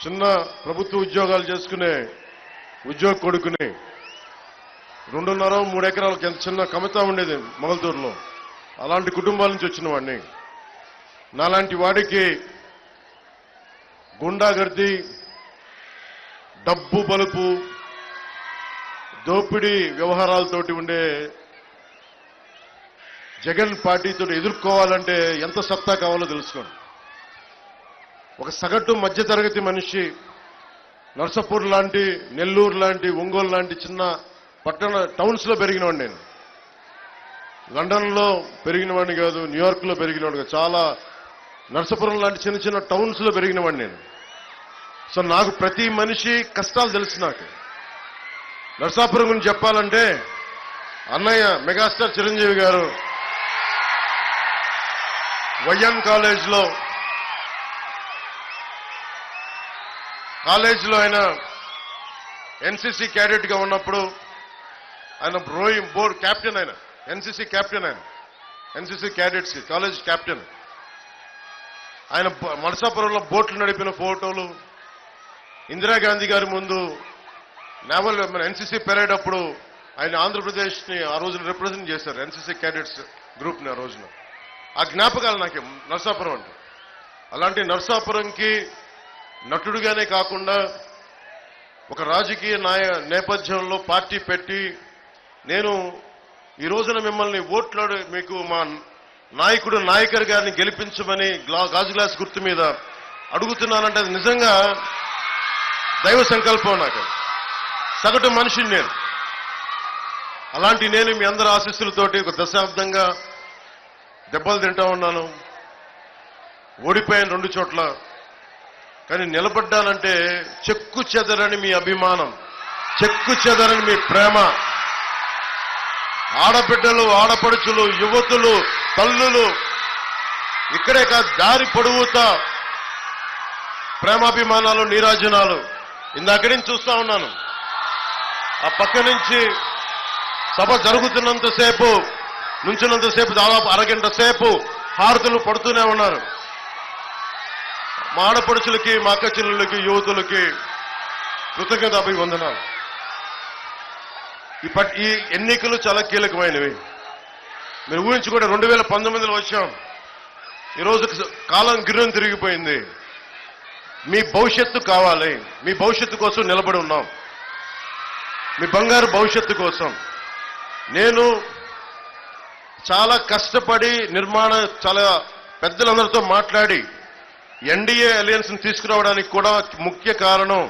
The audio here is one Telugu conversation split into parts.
చిన్న ప్రభుత్వ ఉద్యోగాలు చేసుకునే ఉద్యోగ కొడుకుని 2.5-3 ఎకరాలకు ఎంత చిన్న కమిత ఉండేది మొగల్తూరులో. అలాంటి కుటుంబాల నుంచి వచ్చిన వాడిని. నాలాంటి వాడికి గుండాగర్ది, డబ్బు బలుపు, దోపిడీ వ్యవహారాలతోటి ఉండే జగన్ పార్టీతో ఎదుర్కోవాలంటే ఎంత సత్తా కావాలో తెలుసుకోండి. ఒక సగటు మధ్యతరగతి మనిషి నర్సాపూర్ లాంటి, నెల్లూరు లాంటి, ఒంగోలు లాంటి చిన్న పట్టణ టౌన్స్ లో పెరిగినవాడిని నేను. లండన్లో పెరిగినవాడిని కాదు, న్యూయార్క్లో పెరిగినవాడు కాదు, చాలా నర్సాపురం లాంటి చిన్న చిన్న టౌన్స్ లో పెరిగినవాడిని నేను. సో నాకు ప్రతి మనిషి కష్టాలు తెలుసు. నాకు నర్సాపురం గురించి చెప్పాలంటే అన్నయ్య మెగాస్టార్ చిరంజీవి గారు వైఎం కాలేజ్లో ఆయన ఎన్సీసీ క్యాడెట్ గా ఉన్నప్పుడు ఆయన రోయింగ్ బోర్డ్ క్యాప్టెన్, ఆయన ఎన్సీసీ క్యాప్టెన్, ఆయన ఎన్సీసీ క్యాడెట్స్ కాలేజ్ క్యాప్టెన్. ఆయన నరసాపురంలో బోట్లు నడిపిన ఫోటోలు, ఇందిరాగాంధీ గారి ముందు నేవల్ ఎన్సీసీ పెరేడ్ అప్పుడు ఆయన ఆంధ్రప్రదేశ్ ని ఆ రోజున రిప్రజెంట్ చేశారు, ఎన్సీసీ క్యాడెట్స్ గ్రూప్ ని. ఆ రోజున ఆ జ్ఞాపకాలు నాకు నరసాపురం అంటే. అలాంటి నరసాపురంకి నటుడుగానే కాకుండా ఒక రాజకీయ నేపథ్యంలో పార్టీ పెట్టి నేను ఈ రోజున మిమ్మల్ని ఓట్లాడు మీకు మా నాయకుడు నాయకర్ గారిని గెలిపించమని గాజు గ్లాస్ గుర్తు మీద అడుగుతున్నానంటే అది నిజంగా దైవ సంకల్పం. నాకు సగటు మనిషిని నేను. అలాంటి నేను మీ అందరి ఆశీస్సులతోటి ఒక దశాబ్దంగా దెబ్బలు తింటా ఉన్నాను. ఓడిపోయాను 2 చోట్ల. కానీ నిలబడ్డానంటే చెక్కు చెదరని మీ అభిమానం, చెక్కు చెదరని మీ ప్రేమ, ఆడబిడ్డలు, ఆడపడుచులు, యువతులు, తల్లులు, ఇక్కడే కాదు దారి పొడవుతా ప్రేమాభిమానాలు, నీరాజనాలు. ఇందాక నుంచి చూస్తా ఉన్నాను. ఆ పక్క నుంచి సభ జరుగుతున్నంతసేపు, నుంచున్నంతసేపు దాదాపు అరగంట సేపు హారతులు పడుతూనే ఉన్నారు. మా ఆడపడుచులకి, మా అక్క చెల్లెళ్ళకి, యువతులకి కృతజ్ఞత అభివందనాలు. ఈ ఎన్నికలు చాలా కీలకమైనవి. మీరు ఊహించుకుంటే 2019లో వచ్చాం. ఈరోజు కాలం గిర్రం తిరిగిపోయింది. మీ భవిష్యత్తు కావాలి. మీ భవిష్యత్తు కోసం నిలబడి ఉన్నాం. మీ బంగారు భవిష్యత్తు కోసం. నేను చాలా కష్టపడి చాలా పెద్దలందరితో మాట్లాడి ఎన్డీఏ అలయన్స్ ని తీసుకురావడానికి కూడా ముఖ్య కారణం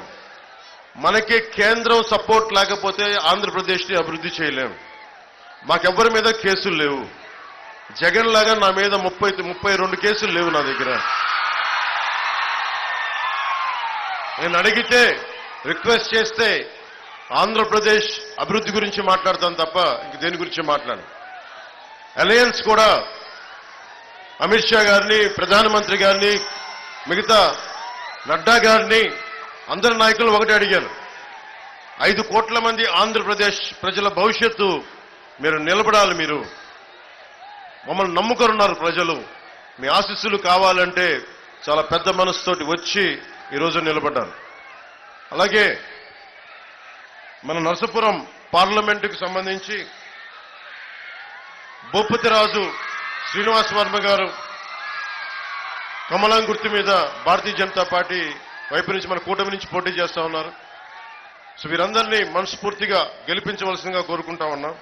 మనకి కేంద్రం సపోర్ట్ లేకపోతే ఆంధ్రప్రదేశ్ ని అభివృద్ధి చేయలేం. మాకెవ్వరి మీద కేసులు లేవు. జగన్ లాగా నా మీద 32 కేసులు లేవు నా దగ్గర. నేను అడిగితే, రిక్వెస్ట్ చేస్తే ఆంధ్రప్రదేశ్ అభివృద్ధి గురించి మాట్లాడతాను తప్ప ఇంక దేని గురించి మాట్లాడను. అలయన్స్ కూడా అమిత్ షా గారిని, ప్రధానమంత్రి గారిని, మిగతా నడ్డా గారిని, అందరి నాయకులు ఒకటి అడిగాను. 5 కోట్ల మంది ఆంధ్రప్రదేశ్ ప్రజల భవిష్యత్తు మీరు నిలబడాలి. మీరు మమ్మల్ని నమ్ముకొనున్నారు ప్రజలు. మీ ఆశీస్సులు కావాలంటే చాలా పెద్ద మనసుతోటి వచ్చి ఈరోజు నిలబడ్డాను. అలాగే మన నరసాపురం పార్లమెంటుకు సంబంధించి భూపతిరాజు శ్రీనివాస్ వర్మ గారు కమలం గుర్తు మీద భారతీయ జనతా పార్టీ వైపు నుంచి మన కూటమి నుంచి పోటీ చేస్తా ఉన్నారు. సో వీరందరినీ మనస్ఫూర్తిగా గెలిపించవలసిందిగా కోరుకుంటా ఉన్నాం.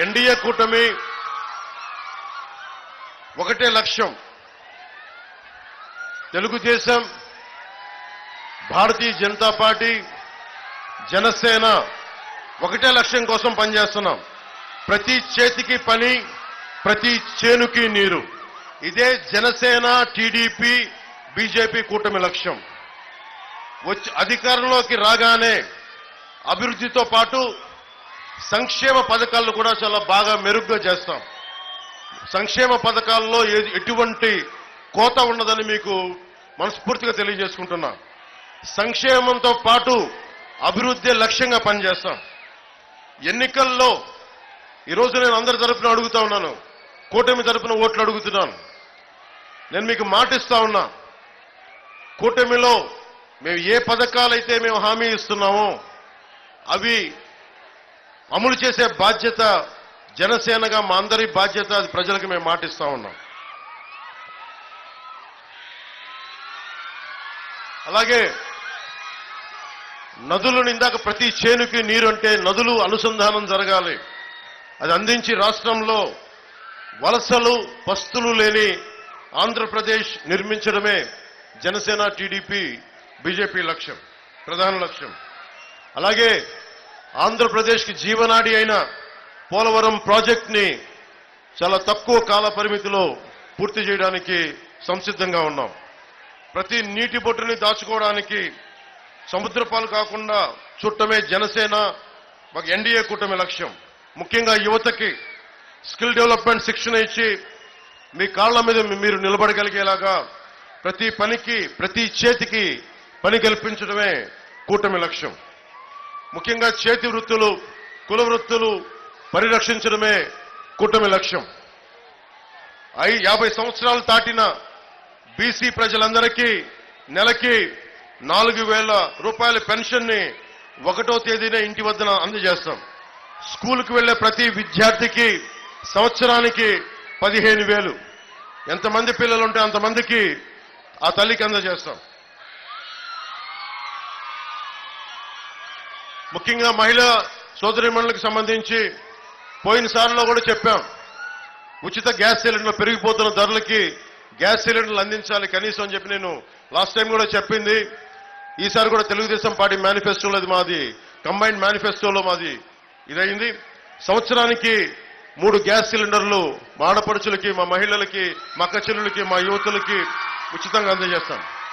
ఎన్డీఏ కూటమి ఒకటే లక్ష్యం. తెలుగుదేశం, భారతీయ జనతా పార్టీ, జనసేన ఒకటే లక్ష్యం కోసం పనిచేస్తున్నాం. ప్రతి చేతికి పని, ప్రతి చేనుకి నీరు. ఇదే జనసేన, టీడీపీ, బీజేపీ కూటమి లక్ష్యం. వచ్చి అధికారంలోకి రాగానే అభివృద్ధితో పాటు సంక్షేమ పథకాలను కూడా చాలా బాగా మెరుగ్గా చేస్తాం. సంక్షేమ పథకాల్లో ఎటువంటి కోత ఉండదని మీకు మనస్ఫూర్తిగా తెలియజేసుకుంటున్నా. సంక్షేమంతో పాటు అభివృద్ధి లక్ష్యంగా పనిచేస్తాం. ఎన్నికల్లో ఈరోజు నేను అందరి తరపున అడుగుతా ఉన్నాను, కూటమి తరపున ఓట్లు అడుగుతున్నాను. నేను మీకు మాటిస్తా ఉన్నా, కూటమిలో మేము ఏ పథకాలైతే మేము హామీ ఇస్తున్నామో అవి అమలు చేసే బాధ్యత జనసేనగా మా అందరి బాధ్యత, అది ప్రజలకు మేము మాటిస్తా ఉన్నాం. అలాగే నదులను ఇందాక ప్రతి చేనుకి నీరు అంటే నదులు అనుసంధానం జరగాలి. అది అందించి రాష్ట్రంలో వలసలు పస్తులు లేని ఆంధ్రప్రదేశ్ నిర్మించడమే జనసేన, టీడీపీ, బీజేపీ లక్ష్యం, ప్రధాన లక్ష్యం. అలాగే ఆంధ్రప్రదేశ్కి జీవనాడి అయిన పోలవరం ప్రాజెక్ట్ని చాలా తక్కువ కాల పరిమితిలో పూర్తి చేయడానికి సంసిద్ధంగా ఉన్నాం. ప్రతి నీటి బొట్టుని దాచుకోవడానికి సముద్రపాలు కాకుండా చుట్టమే జనసేన, మాకు ఎన్డీఏ కూటమి లక్ష్యం. ముఖ్యంగా యువతకి స్కిల్ డెవలప్మెంట్ శిక్షణ ఇచ్చి మీ కాళ్ల మీద మీరు నిలబడగలిగేలాగా ప్రతి పనికి, ప్రతి చేతికి పని కల్పించడమే కూటమి లక్ష్యం. ముఖ్యంగా చేతి వృత్తులు, కుల వృత్తులు పరిరక్షించడమే కూటమి లక్ష్యం. 50 సంవత్సరాలు దాటిన బీసీ ప్రజలందరికీ నెలకి 4,000 రూపాయల పెన్షన్ ని 1వ తేదీనే ఇంటి వద్దన అందజేస్తాం. స్కూల్కి వెళ్లే ప్రతి విద్యార్థికి సంవత్సరానికి 15,000. ఎంతమంది పిల్లలుంటే అంతమందికి ఆ తల్లికి అందజేస్తాం. ముఖ్యంగా మహిళా సోదరీమణులకు సంబంధించి పోయినసారిలో కూడా చెప్పాం, ఉచిత గ్యాస్ సిలిండర్లు పెరిగిపోతున్న ధరలకి గ్యాస్ సిలిండర్లు అందించాలి కనీసం అని చెప్పి నేను లాస్ట్ టైం కూడా చెప్పింది. ఈసారి కూడా తెలుగుదేశం పార్టీ మేనిఫెస్టోలో అది మాది, కంబైన్డ్ మేనిఫెస్టోలో మాది ఇదైంది. సంవత్సరానికి 3 గ్యాస్ సిలిండర్లు మా ఆడపడుచులకి, మా మహిళలకి, మా అక్క చెల్లెలకి, మా యువతులకి ఉచితంగా అందజేస్తాం.